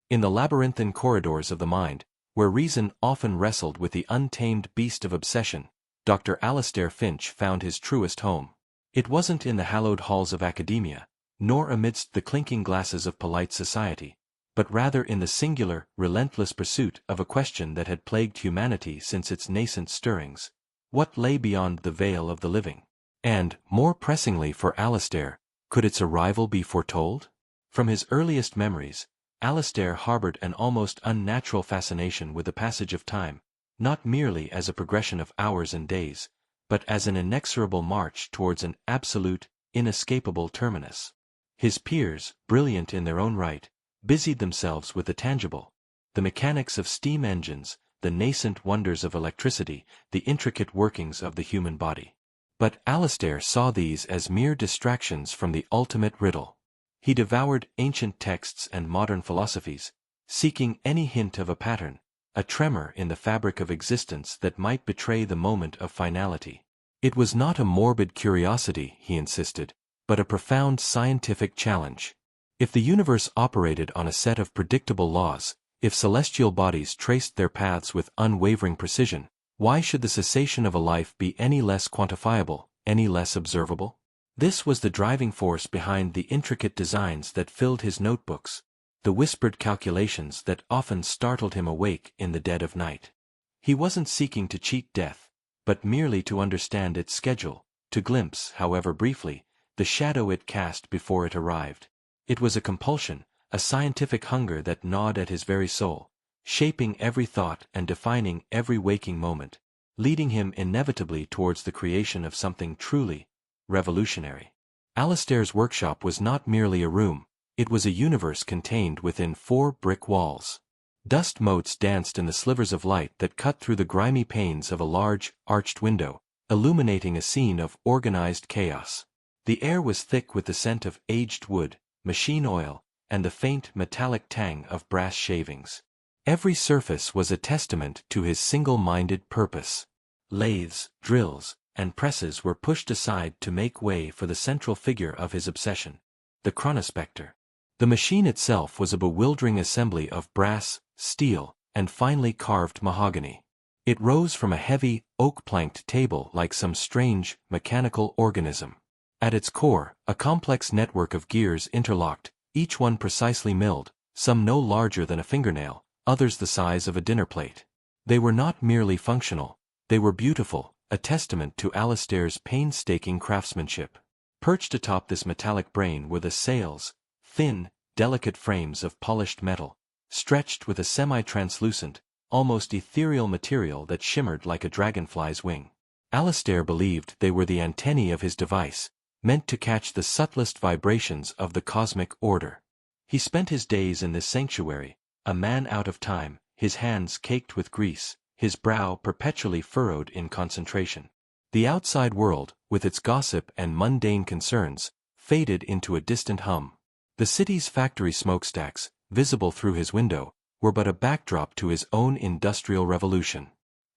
In the labyrinthine corridors of the mind, where reason often wrestled with the untamed beast of obsession, Dr. Alistair Finch found his truest home. It wasn't in the hallowed halls of academia, nor amidst the clinking glasses of polite society, but rather in the singular, relentless pursuit of a question that had plagued humanity since its nascent stirrings. What lay beyond the veil of the living? And, more pressingly for Alistair, could its arrival be foretold? From his earliest memories, Alistair harbored an almost unnatural fascination with the passage of time, not merely as a progression of hours and days, but as an inexorable march towards an absolute, inescapable terminus. His peers, brilliant in their own right, busied themselves with the tangible, the mechanics of steam engines, the nascent wonders of electricity, the intricate workings of the human body. But Alistair saw these as mere distractions from the ultimate riddle. He devoured ancient texts and modern philosophies, seeking any hint of a pattern, a tremor in the fabric of existence that might betray the moment of finality. It was not a morbid curiosity, he insisted, but a profound scientific challenge. If the universe operated on a set of predictable laws, if celestial bodies traced their paths with unwavering precision, why should the cessation of a life be any less quantifiable, any less observable? This was the driving force behind the intricate designs that filled his notebooks, the whispered calculations that often startled him awake in the dead of night. He wasn't seeking to cheat death, but merely to understand its schedule, to glimpse, however briefly, the shadow it cast before it arrived. It was a compulsion, a scientific hunger that gnawed at his very soul, shaping every thought and defining every waking moment, leading him inevitably towards the creation of something truly revolutionary. Alistair's workshop was not merely a room, it was a universe contained within 4 brick walls. Dust motes danced in the slivers of light that cut through the grimy panes of a large, arched window, illuminating a scene of organized chaos. The air was thick with the scent of aged wood, machine oil, and the faint metallic tang of brass shavings. Every surface was a testament to his single-minded purpose. Lathes, drills, and presses were pushed aside to make way for the central figure of his obsession, the Chronospecter. The machine itself was a bewildering assembly of brass, steel, and finely carved mahogany. It rose from a heavy, oak-planked table like some strange, mechanical organism. At its core, a complex network of gears interlocked, each one precisely milled, some no larger than a fingernail, others the size of a dinner plate. They were not merely functional, they were beautiful, a testament to Alistair's painstaking craftsmanship. Perched atop this metallic brain were the sails, thin, delicate frames of polished metal, stretched with a semi-translucent, almost ethereal material that shimmered like a dragonfly's wing. Alistair believed they were the antennae of his device, meant to catch the subtlest vibrations of the cosmic order. He spent his days in this sanctuary, a man out of time, his hands caked with grease, his brow perpetually furrowed in concentration. The outside world, with its gossip and mundane concerns, faded into a distant hum. The city's factory smokestacks, visible through his window, were but a backdrop to his own industrial revolution.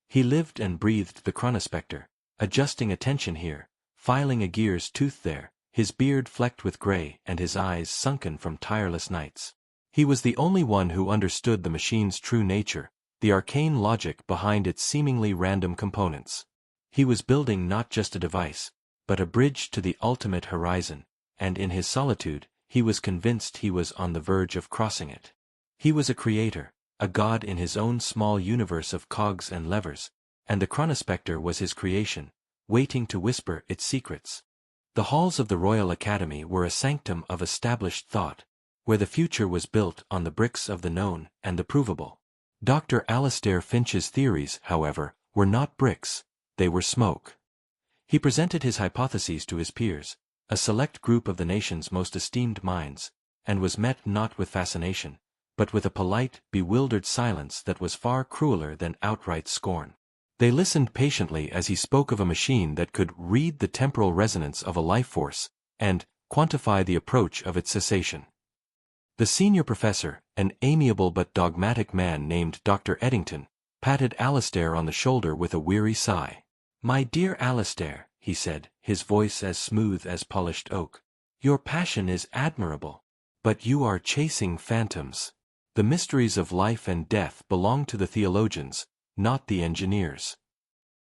He lived and breathed the Chronospecter, adjusting attention here, filing a gear's tooth there, his beard flecked with gray and his eyes sunken from tireless nights. He was the only one who understood the machine's true nature, the arcane logic behind its seemingly random components. He was building not just a device, but a bridge to the ultimate horizon, and in his solitude, he was convinced he was on the verge of crossing it. He was a creator, a god in his own small universe of cogs and levers, and the Chronospecter was his creation, waiting to whisper its secrets. The halls of the Royal Academy were a sanctum of established thought, where the future was built on the bricks of the known and the provable. Dr. Alistair Finch's theories, however, were not bricks, they were smoke. He presented his hypotheses to his peers, a select group of the nation's most esteemed minds, and was met not with fascination, but with a polite, bewildered silence that was far crueler than outright scorn. They listened patiently as he spoke of a machine that could read the temporal resonance of a life force, and quantify the approach of its cessation. The senior professor, an amiable but dogmatic man named Dr. Eddington, patted Alistair on the shoulder with a weary sigh. "My dear Alistair," he said, his voice as smooth as polished oak, "your passion is admirable, but you are chasing phantoms. The mysteries of life and death belonged to the theologians, not the engineers.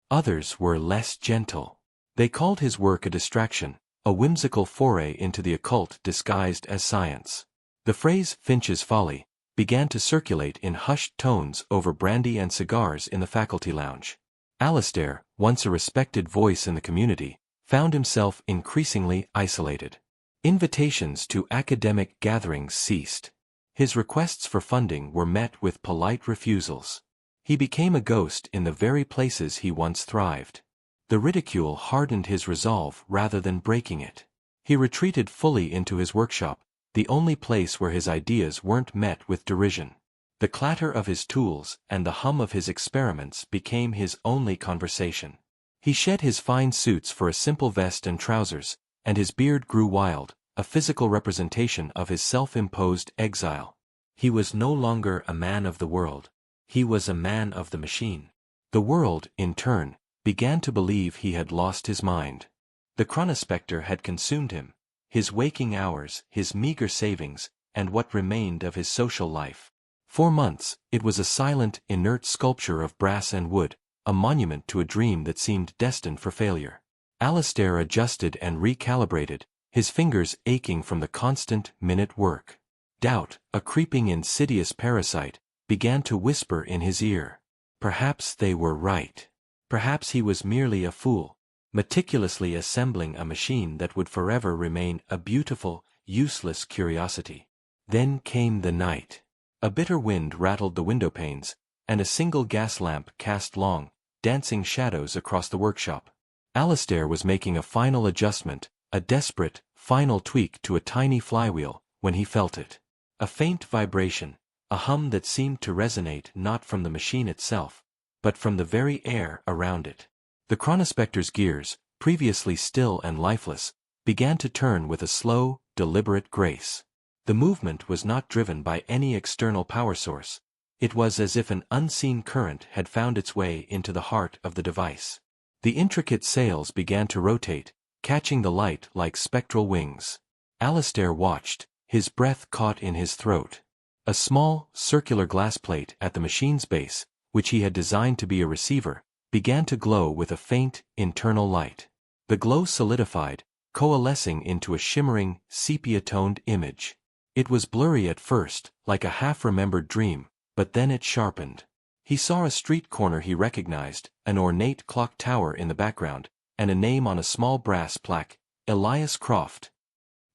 Others were less gentle. They called his work a distraction, a whimsical foray into the occult disguised as science. The phrase "Finch's folly" began to circulate in hushed tones over brandy and cigars in the faculty lounge. Alistair, once a respected voice in the community, found himself increasingly isolated. Invitations to academic gatherings ceased. His requests for funding were met with polite refusals. He became a ghost in the very places he once thrived. The ridicule hardened his resolve rather than breaking it. He retreated fully into his workshop, the only place where his ideas weren't met with derision. The clatter of his tools and the hum of his experiments became his only conversation. He shed his fine suits for a simple vest and trousers, and his beard grew wild, a physical representation of his self-imposed exile. He was no longer a man of the world. He was a man of the machine. The world, in turn, began to believe he had lost his mind. The Chronospecter had consumed him, his waking hours, his meager savings, and what remained of his social life. For months, it was a silent, inert sculpture of brass and wood, a monument to a dream that seemed destined for failure. Alistair adjusted and recalibrated, his fingers aching from the constant, minute work. Doubt, a creeping insidious parasite, began to whisper in his ear. Perhaps they were right. Perhaps he was merely a fool, meticulously assembling a machine that would forever remain a beautiful, useless curiosity. Then came the night. A bitter wind rattled the windowpanes, and a single gas lamp cast long, dancing shadows across the workshop. Alistair was making a final adjustment, a desperate, final tweak to a tiny flywheel, when he felt it. A faint vibration, a hum that seemed to resonate not from the machine itself, but from the very air around it. The Chronospecter's gears, previously still and lifeless, began to turn with a slow, deliberate grace. The movement was not driven by any external power source. It was as if an unseen current had found its way into the heart of the device. The intricate sails began to rotate, catching the light like spectral wings. Alistair watched, his breath caught in his throat. A small, circular glass plate at the machine's base, which he had designed to be a receiver, began to glow with a faint, internal light. The glow solidified, coalescing into a shimmering, sepia-toned image. It was blurry at first, like a half-remembered dream, but then it sharpened. He saw a street corner he recognized, an ornate clock tower in the background, and a name on a small brass plaque, Elias Croft.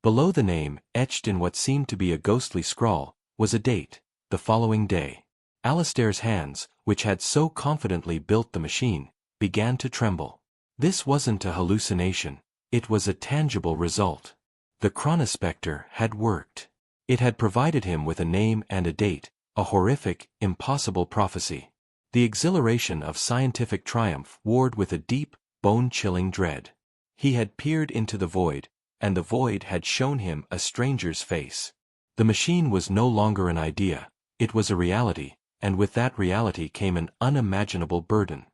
Below the name, etched in what seemed to be a ghostly scrawl, was a date, the following day. Alistair's hands, which had so confidently built the machine, began to tremble. This wasn't a hallucination, it was a tangible result. The Chronospecter had worked. It had provided him with a name and a date, a horrific, impossible prophecy. The exhilaration of scientific triumph warred with a deep, bone-chilling dread. He had peered into the void, and the void had shown him a stranger's face. The machine was no longer an idea, it was a reality, and with that reality came an unimaginable burden.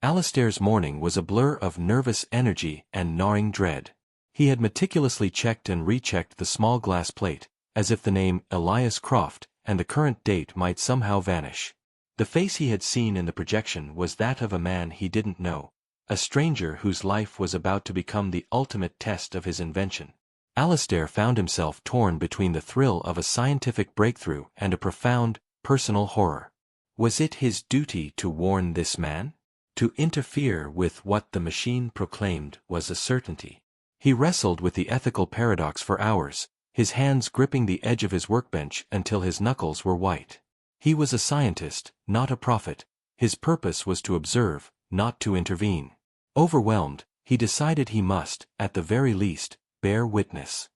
Alistair's morning was a blur of nervous energy and gnawing dread. He had meticulously checked and rechecked the small glass plate, as if the name Elias Croft and the current date might somehow vanish. The face he had seen in the projection was that of a man he didn't know, a stranger whose life was about to become the ultimate test of his invention. Alistair found himself torn between the thrill of a scientific breakthrough and a profound, personal horror. Was it his duty to warn this man? To interfere with what the machine proclaimed was a certainty? He wrestled with the ethical paradox for hours, his hands gripping the edge of his workbench until his knuckles were white. He was a scientist, not a prophet. His purpose was to observe, not to intervene. Overwhelmed, he decided he must, at the very least, bear witness.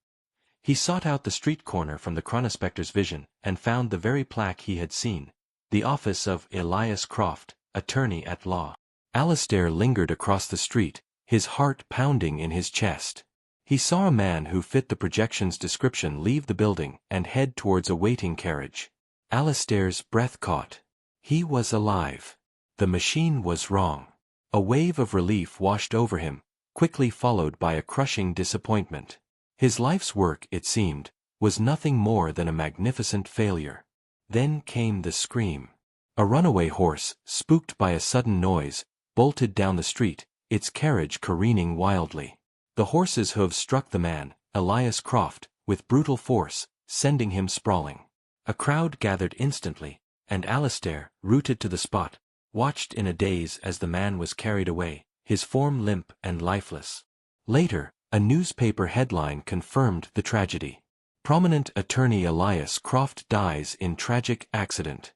He sought out the street corner from the Chronospecter's vision and found the very plaque he had seen, the office of Elias Croft, attorney at law. Alistair lingered across the street, his heart pounding in his chest. He saw a man who fit the projection's description leave the building and head towards a waiting carriage. Alistair's breath caught. He was alive. The machine was wrong. A wave of relief washed over him, quickly followed by a crushing disappointment. His life's work, it seemed, was nothing more than a magnificent failure. Then came the scream. A runaway horse, spooked by a sudden noise, bolted down the street, its carriage careening wildly. The horse's hooves struck the man, Elias Croft, with brutal force, sending him sprawling. A crowd gathered instantly, and Alistair, rooted to the spot, watched in a daze as the man was carried away, his form limp and lifeless. Later, a newspaper headline confirmed the tragedy. Prominent attorney Elias Croft dies in tragic accident.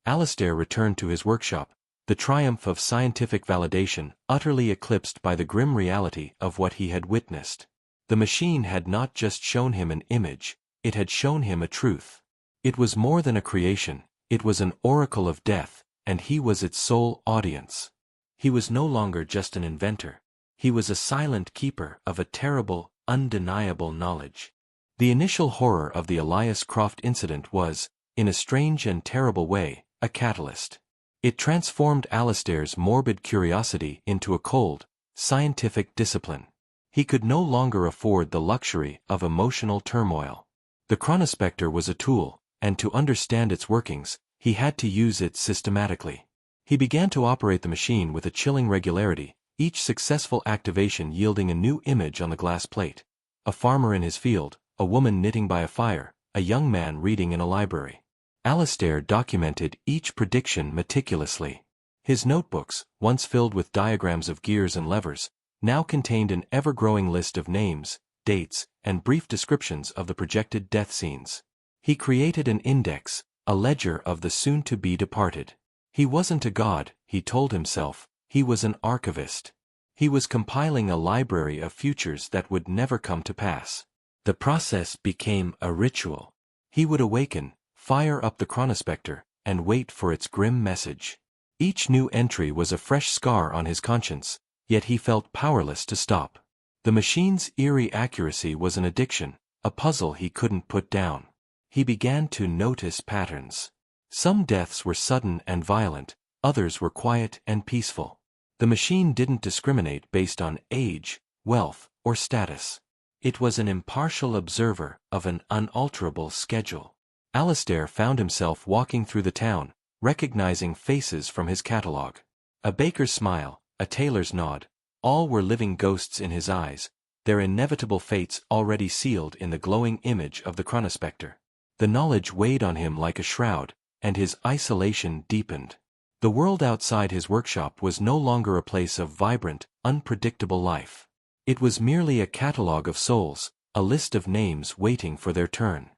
Alistair returned to his workshop, the triumph of scientific validation utterly eclipsed by the grim reality of what he had witnessed. The machine had not just shown him an image, it had shown him a truth. It was more than a creation, it was an oracle of death, and he was its sole audience. He was no longer just an inventor. He was a silent keeper of a terrible, undeniable knowledge. The initial horror of the Elias Croft incident was, in a strange and terrible way, a catalyst. It transformed Alistair's morbid curiosity into a cold, scientific discipline. He could no longer afford the luxury of emotional turmoil. The Chronospecter was a tool, and to understand its workings, he had to use it systematically. He began to operate the machine with a chilling regularity, each successful activation yielding a new image on the glass plate. A farmer in his field, a woman knitting by a fire, a young man reading in a library. Alistair documented each prediction meticulously. His notebooks, once filled with diagrams of gears and levers, now contained an ever-growing list of names, dates, and brief descriptions of the projected death scenes. He created an index, a ledger of the soon-to-be departed. He wasn't a god, he told himself, he was an archivist. He was compiling a library of futures that would never come to pass. The process became a ritual. He would awaken, fire up the Chronospecter, and wait for its grim message. Each new entry was a fresh scar on his conscience, yet he felt powerless to stop. The machine's eerie accuracy was an addiction, a puzzle he couldn't put down. He began to notice patterns. Some deaths were sudden and violent, others were quiet and peaceful. The machine didn't discriminate based on age, wealth, or status. It was an impartial observer of an unalterable schedule. Alistair found himself walking through the town, recognizing faces from his catalogue. A baker's smile, a tailor's nod, all were living ghosts in his eyes, their inevitable fates already sealed in the glowing image of the Chronospecter. The knowledge weighed on him like a shroud, and his isolation deepened. The world outside his workshop was no longer a place of vibrant, unpredictable life. It was merely a catalogue of souls, a list of names waiting for their turn.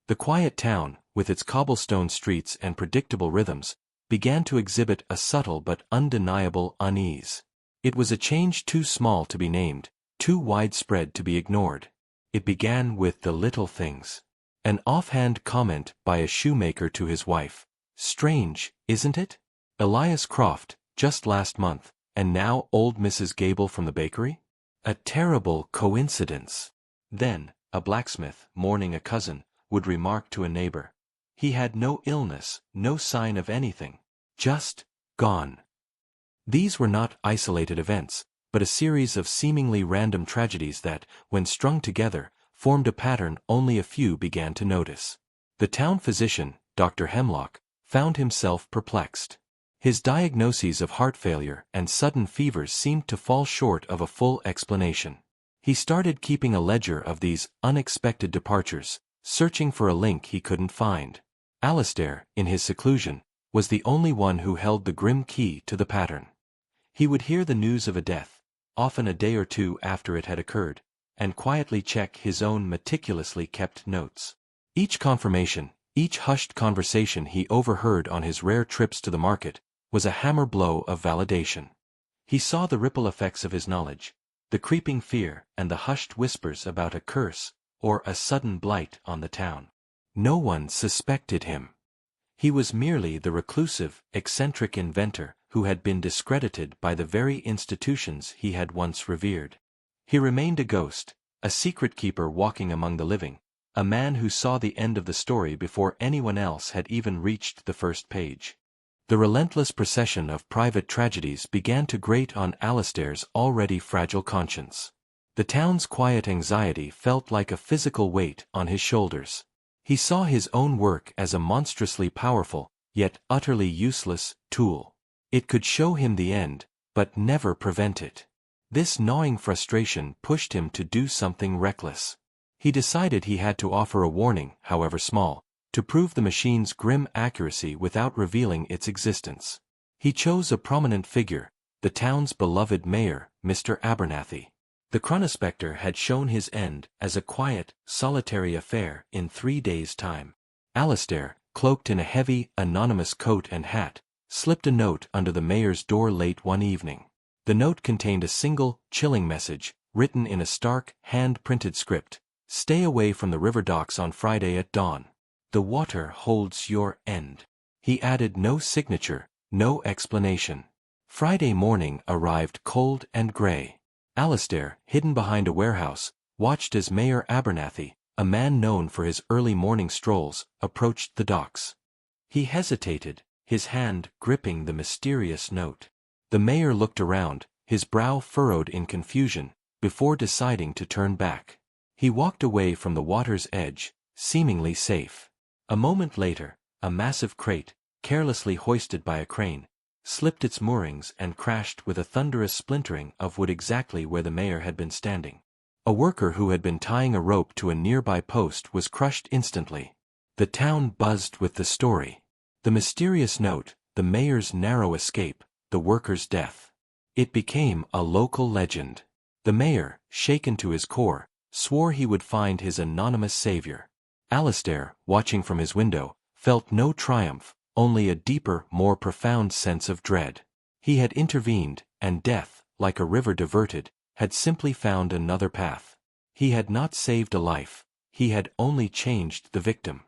The quiet town, with its cobblestone streets and predictable rhythms, began to exhibit a subtle but undeniable unease. It was a change too small to be named, too widespread to be ignored. It began with the little things. An offhand comment by a shoemaker to his wife. "Strange, isn't it? Elias Croft, just last month, and now old Mrs. Gable from the bakery? A terrible coincidence." Then, a blacksmith, mourning a cousin, would remark to a neighbor. He had no illness, no sign of anything. Just gone. These were not isolated events, but a series of seemingly random tragedies that, when strung together, formed a pattern only a few began to notice. The town physician, Dr. Hemlock, found himself perplexed. His diagnoses of heart failure and sudden fevers seemed to fall short of a full explanation. He started keeping a ledger of these unexpected departures, searching for a link he couldn't find. Alistair, in his seclusion, was the only one who held the grim key to the pattern. He would hear the news of a death, often a day or two after it had occurred, and quietly check his own meticulously kept notes. Each confirmation, each hushed conversation he overheard on his rare trips to the market, was a hammer blow of validation. He saw the ripple effects of his knowledge, the creeping fear and the hushed whispers about a curse or a sudden blight on the town. No one suspected him. He was merely the reclusive, eccentric inventor who had been discredited by the very institutions he had once revered. He remained a ghost, a secret keeper walking among the living, a man who saw the end of the story before anyone else had even reached the first page. The relentless procession of private tragedies began to grate on Alistair's already fragile conscience. The town's quiet anxiety felt like a physical weight on his shoulders. He saw his own work as a monstrously powerful, yet utterly useless, tool. It could show him the end, but never prevent it. This gnawing frustration pushed him to do something reckless. He decided he had to offer a warning, however small, to prove the machine's grim accuracy without revealing its existence. He chose a prominent figure, the town's beloved mayor, Mr. Abernathy. The Chronospecter had shown his end as a quiet, solitary affair in 3 days' time. Alistair, cloaked in a heavy, anonymous coat and hat, slipped a note under the mayor's door late one evening. The note contained a single, chilling message, written in a stark, hand-printed script. "Stay away from the river docks on Friday at dawn. The water holds your end." He added no signature, no explanation. Friday morning arrived cold and gray. Alistair, hidden behind a warehouse, watched as Mayor Abernathy, a man known for his early morning strolls, approached the docks. He hesitated, his hand gripping the mysterious note. The mayor looked around, his brow furrowed in confusion, before deciding to turn back. He walked away from the water's edge, seemingly safe. A moment later, a massive crate, carelessly hoisted by a crane, slipped its moorings and crashed with a thunderous splintering of wood exactly where the mayor had been standing. A worker who had been tying a rope to a nearby post was crushed instantly. The town buzzed with the story. The mysterious note, the mayor's narrow escape, the worker's death. It became a local legend. The mayor, shaken to his core, swore he would find his anonymous savior. Alistair, watching from his window, felt no triumph, only a deeper, more profound sense of dread. He had intervened, and death, like a river diverted, had simply found another path. He had not saved a life, he had only changed the victim.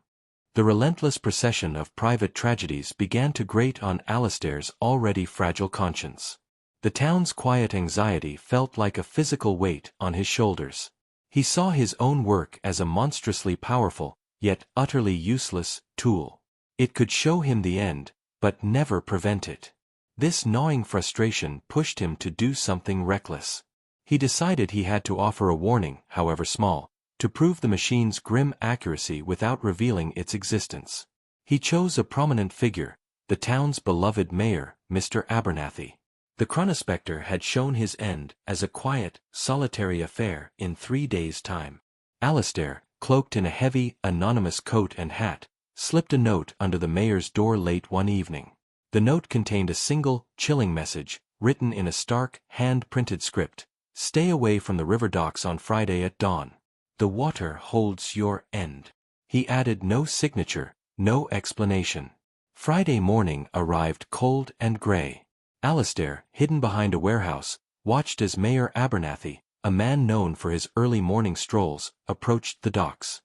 The relentless procession of private tragedies began to grate on Alistair's already fragile conscience. The town's quiet anxiety felt like a physical weight on his shoulders. He saw his own work as a monstrously powerful, yet utterly useless, tool. It could show him the end, but never prevent it. This gnawing frustration pushed him to do something reckless. He decided he had to offer a warning, however small, to prove the machine's grim accuracy without revealing its existence. He chose a prominent figure, the town's beloved mayor, Mr. Abernathy. The Chronospecter had shown his end as a quiet, solitary affair in 3 days' time. Alistair, cloaked in a heavy, anonymous coat and hat, slipped a note under the mayor's door late one evening. The note contained a single, chilling message, written in a stark, hand-printed script. "Stay away from the river docks on Friday at dawn. The water holds your end." He added no signature, no explanation. Friday morning arrived cold and gray. Alistair, hidden behind a warehouse, watched as Mayor Abernathy, a man known for his early morning strolls, approached the docks.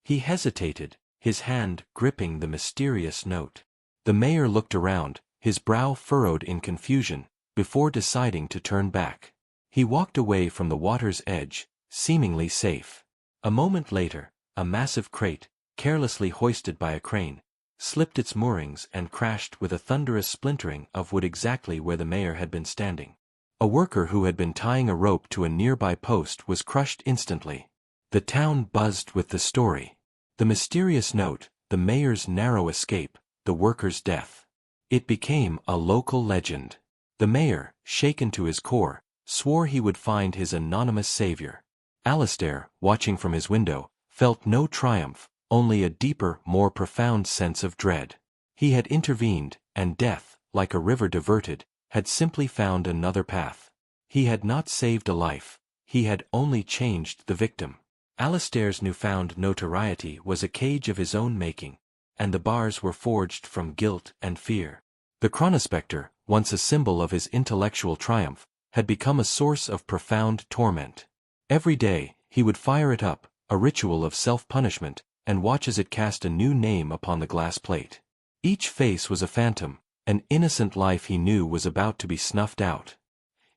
He hesitated, his hand gripping the mysterious note. The mayor looked around, his brow furrowed in confusion, before deciding to turn back. He walked away from the water's edge, seemingly safe. A moment later, a massive crate, carelessly hoisted by a crane, slipped its moorings and crashed with a thunderous splintering of wood exactly where the mayor had been standing. A worker who had been tying a rope to a nearby post was crushed instantly. The town buzzed with the story. The mysterious note, the mayor's narrow escape, the worker's death. It became a local legend. The mayor, shaken to his core, swore he would find his anonymous savior. Alistair, watching from his window, felt no triumph, only a deeper, more profound sense of dread. He had intervened, and death, like a river diverted, had simply found another path. He had not saved a life, he had only changed the victim. Alistair's newfound notoriety was a cage of his own making, and the bars were forged from guilt and fear. The Chronospecter, once a symbol of his intellectual triumph, had become a source of profound torment. Every day, he would fire it up, a ritual of self-punishment, and watch as it cast a new name upon the glass plate. Each face was a phantom, an innocent life he knew was about to be snuffed out.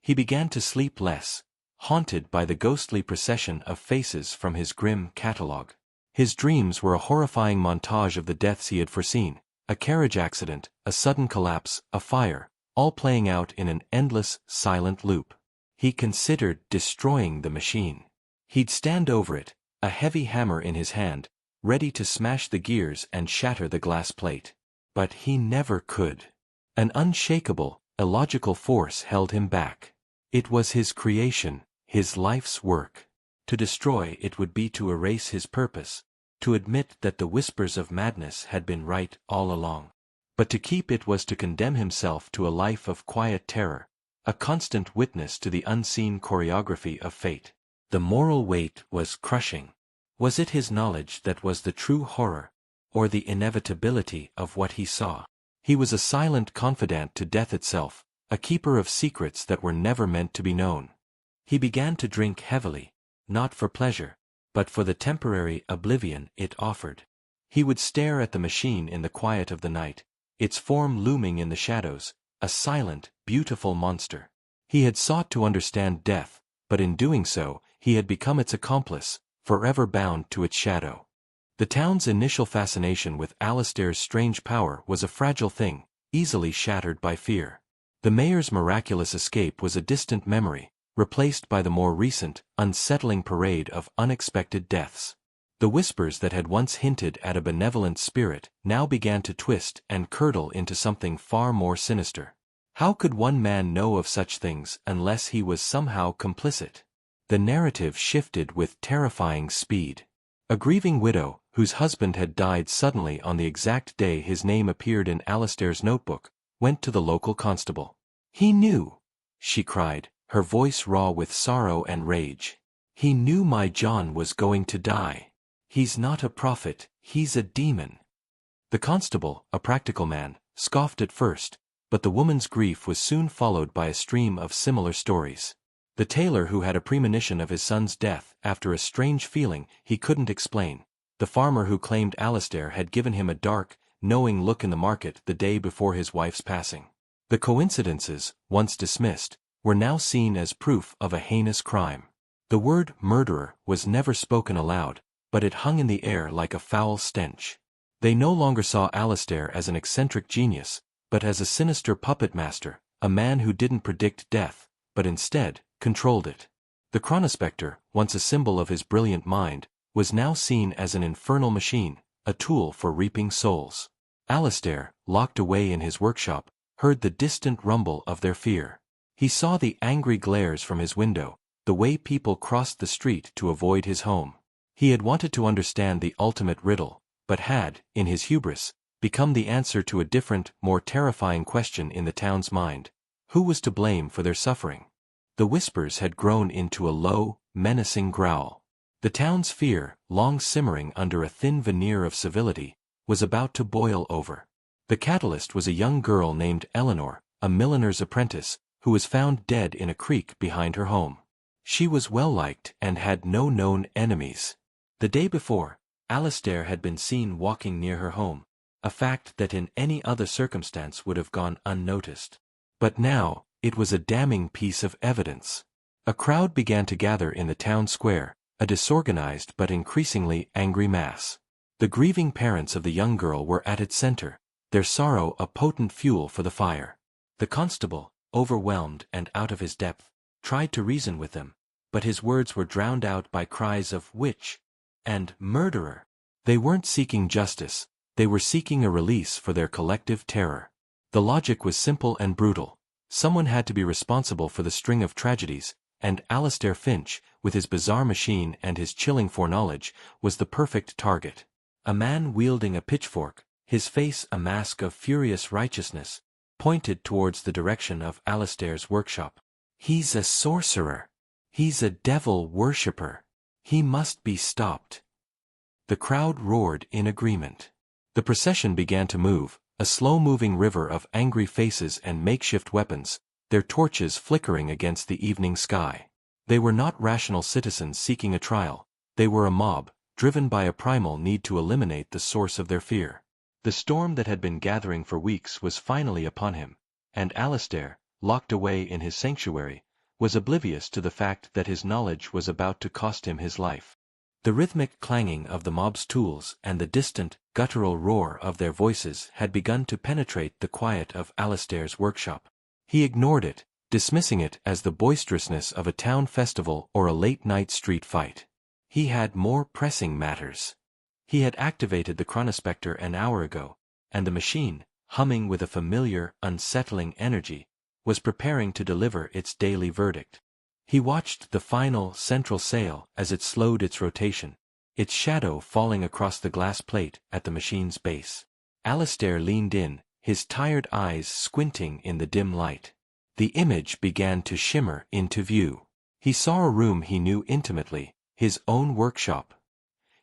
He began to sleep less, haunted by the ghostly procession of faces from his grim catalogue. His dreams were a horrifying montage of the deaths he had foreseen, a carriage accident, a sudden collapse, a fire, all playing out in an endless, silent loop. He considered destroying the machine. He'd stand over it, a heavy hammer in his hand, ready to smash the gears and shatter the glass plate. But he never could. An unshakable, illogical force held him back. It was his creation, his life's work. To destroy it would be to erase his purpose, to admit that the whispers of madness had been right all along. But to keep it was to condemn himself to a life of quiet terror, a constant witness to the unseen choreography of fate. The moral weight was crushing. Was it his knowledge that was the true horror, or the inevitability of what he saw? He was a silent confidant to death itself, a keeper of secrets that were never meant to be known. He began to drink heavily, not for pleasure, but for the temporary oblivion it offered. He would stare at the machine in the quiet of the night, its form looming in the shadows, a silent, beautiful monster. He had sought to understand death, but in doing so, he had become its accomplice, forever bound to its shadow. The town's initial fascination with Alistair's strange power was a fragile thing, easily shattered by fear. The mayor's miraculous escape was a distant memory, replaced by the more recent, unsettling parade of unexpected deaths. The whispers that had once hinted at a benevolent spirit now began to twist and curdle into something far more sinister. How could one man know of such things unless he was somehow complicit? The narrative shifted with terrifying speed. A grieving widow, whose husband had died suddenly on the exact day his name appeared in Alistair's notebook, went to the local constable. "He knew," she cried, her voice raw with sorrow and rage. "He knew my John was going to die. He's not a prophet, he's a demon." The constable, a practical man, scoffed at first, but the woman's grief was soon followed by a stream of similar stories. The tailor who had a premonition of his son's death after a strange feeling he couldn't explain. The farmer who claimed Alistair had given him a dark, knowing look in the market the day before his wife's passing. The coincidences, once dismissed, were now seen as proof of a heinous crime. The word murderer was never spoken aloud, but it hung in the air like a foul stench. They no longer saw Alistair as an eccentric genius, but as a sinister puppet master, a man who didn't predict death, but instead, controlled it. The Chronospecter, once a symbol of his brilliant mind, was now seen as an infernal machine, a tool for reaping souls. Alistair, locked away in his workshop, heard the distant rumble of their fear. He saw the angry glares from his window, the way people crossed the street to avoid his home. He had wanted to understand the ultimate riddle, but had, in his hubris, become the answer to a different, more terrifying question in the town's mind. Who was to blame for their suffering? The whispers had grown into a low, menacing growl. The town's fear, long simmering under a thin veneer of civility, was about to boil over. The catalyst was a young girl named Eleanor, a milliner's apprentice, who was found dead in a creek behind her home. She was well-liked and had no known enemies. The day before, Alistair had been seen walking near her home, a fact that in any other circumstance would have gone unnoticed. But now, it was a damning piece of evidence. A crowd began to gather in the town square, a disorganized but increasingly angry mass. The grieving parents of the young girl were at its center, their sorrow a potent fuel for the fire. The constable, overwhelmed and out of his depth, tried to reason with them, but his words were drowned out by cries of witch and murderer. They weren't seeking justice, they were seeking a release for their collective terror. The logic was simple and brutal. Someone had to be responsible for the string of tragedies, and Alistair Finch, with his bizarre machine and his chilling foreknowledge, was the perfect target. A man wielding a pitchfork, his face a mask of furious righteousness, pointed towards the direction of Alistair's workshop. "He's a sorcerer. He's a devil worshipper. He must be stopped." The crowd roared in agreement. The procession began to move, a slow-moving river of angry faces and makeshift weapons, their torches flickering against the evening sky. They were not rational citizens seeking a trial, they were a mob, driven by a primal need to eliminate the source of their fear. The storm that had been gathering for weeks was finally upon him, and Alistair, locked away in his sanctuary, was oblivious to the fact that his knowledge was about to cost him his life. The rhythmic clanging of the mob's tools and the distant, guttural roar of their voices had begun to penetrate the quiet of Alistair's workshop. He ignored it, dismissing it as the boisterousness of a town festival or a late-night street fight. He had more pressing matters. He had activated the Chronospecter an hour ago, and the machine, humming with a familiar, unsettling energy, was preparing to deliver its daily verdict. He watched the final, central sail as it slowed its rotation, its shadow falling across the glass plate at the machine's base. Alistair leaned in, his tired eyes squinting in the dim light. The image began to shimmer into view. He saw a room he knew intimately, his own workshop.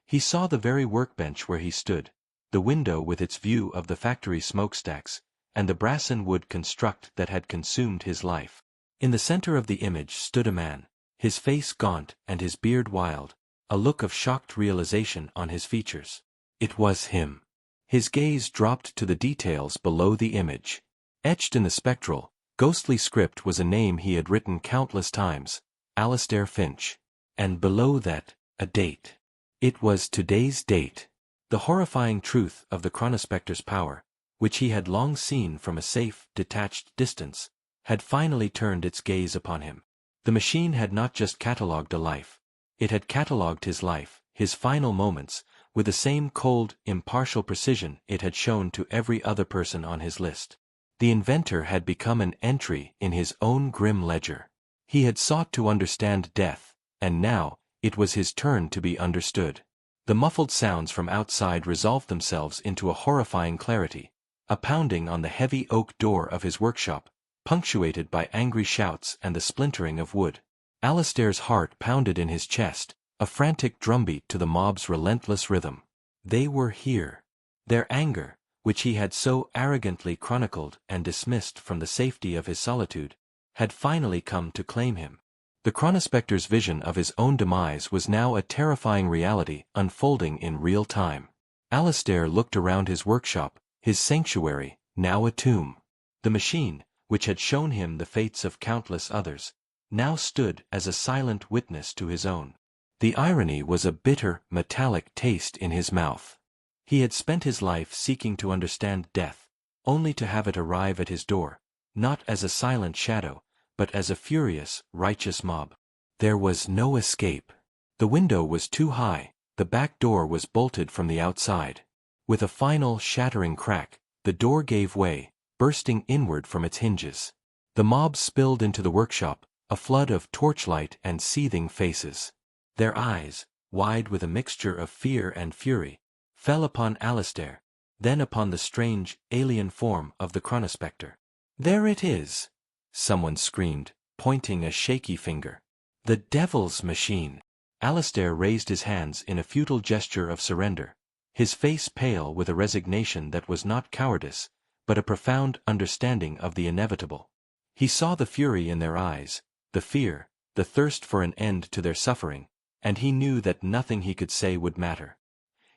He saw the very workbench where he stood, the window with its view of the factory smokestacks, and the brass and wood construct that had consumed his life. In the center of the image stood a man, his face gaunt and his beard wild, a look of shocked realization on his features. It was him. His gaze dropped to the details below the image. Etched in the spectral, ghostly script was a name he had written countless times, Alistair Finch. And below that, a date. It was today's date. The horrifying truth of the Chronospecter's power, which he had long seen from a safe, detached distance, had finally turned its gaze upon him. The machine had not just catalogued a life. It had catalogued his life, his final moments, with the same cold, impartial precision it had shown to every other person on his list. The inventor had become an entry in his own grim ledger. He had sought to understand death, and now, it was his turn to be understood. The muffled sounds from outside resolved themselves into a horrifying clarity, a pounding on the heavy oak door of his workshop, punctuated by angry shouts and the splintering of wood. Alistair's heart pounded in his chest, a frantic drumbeat to the mob's relentless rhythm. They were here. Their anger, which he had so arrogantly chronicled and dismissed from the safety of his solitude, had finally come to claim him. The Chronospecter's vision of his own demise was now a terrifying reality unfolding in real time. Alistair looked around his workshop, his sanctuary, now a tomb. The machine, which had shown him the fates of countless others, now stood as a silent witness to his own. The irony was a bitter, metallic taste in his mouth. He had spent his life seeking to understand death, only to have it arrive at his door, not as a silent shadow, but as a furious, righteous mob. There was no escape. The window was too high, the back door was bolted from the outside. With a final, shattering crack, the door gave way, bursting inward from its hinges. The mob spilled into the workshop, a flood of torchlight and seething faces. Their eyes, wide with a mixture of fear and fury, fell upon Alistair, then upon the strange, alien form of the Chronospecter. "There it is!" someone screamed, pointing a shaky finger. "The devil's machine!" Alistair raised his hands in a futile gesture of surrender, his face pale with a resignation that was not cowardice, but a profound understanding of the inevitable. He saw the fury in their eyes, the fear, the thirst for an end to their suffering, and he knew that nothing he could say would matter.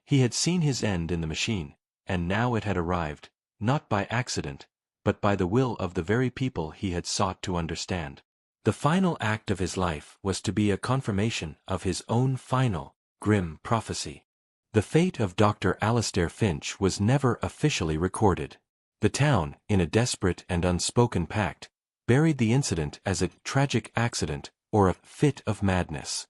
He had seen his end in the machine, and now it had arrived, not by accident, but by the will of the very people he had sought to understand. The final act of his life was to be a confirmation of his own final, grim prophecy. The fate of Dr. Alistair Finch was never officially recorded. The town, in a desperate and unspoken pact, buried the incident as a tragic accident or a fit of madness.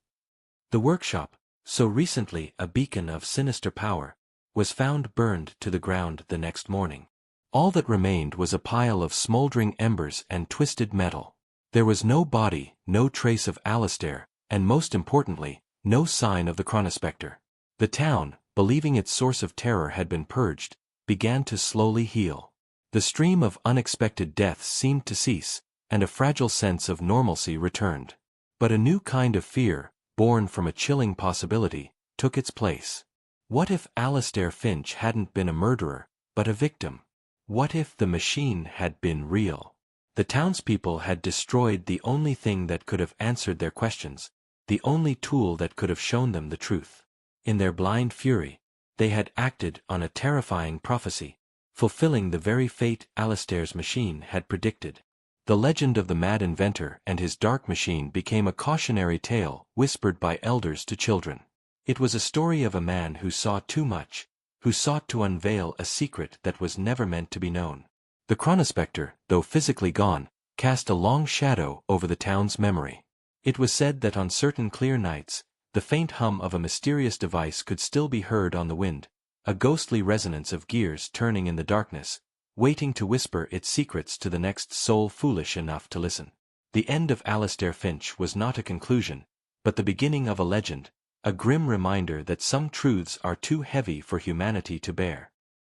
The workshop, so recently a beacon of sinister power, was found burned to the ground the next morning. All that remained was a pile of smoldering embers and twisted metal. There was no body, no trace of Alistair, and most importantly, no sign of the Chronospecter. The town, believing its source of terror had been purged, began to slowly heal. The stream of unexpected deaths seemed to cease, and a fragile sense of normalcy returned. But a new kind of fear, born from a chilling possibility, took its place. What if Alistair Finch hadn't been a murderer, but a victim? What if the machine had been real? The townspeople had destroyed the only thing that could have answered their questions, the only tool that could have shown them the truth. In their blind fury, they had acted on a terrifying prophecy, fulfilling the very fate Alistair's machine had predicted. The legend of the mad inventor and his dark machine became a cautionary tale whispered by elders to children. It was a story of a man who saw too much, who sought to unveil a secret that was never meant to be known. The Chronospecter, though physically gone, cast a long shadow over the town's memory. It was said that on certain clear nights, The faint hum of a mysterious device could still be heard on the wind, a ghostly resonance of gears turning in the darkness, waiting to whisper its secrets to the next soul foolish enough to listen. The end of Alistair Finch was not a conclusion, but the beginning of a legend, a grim reminder that some truths are too heavy for humanity to bear.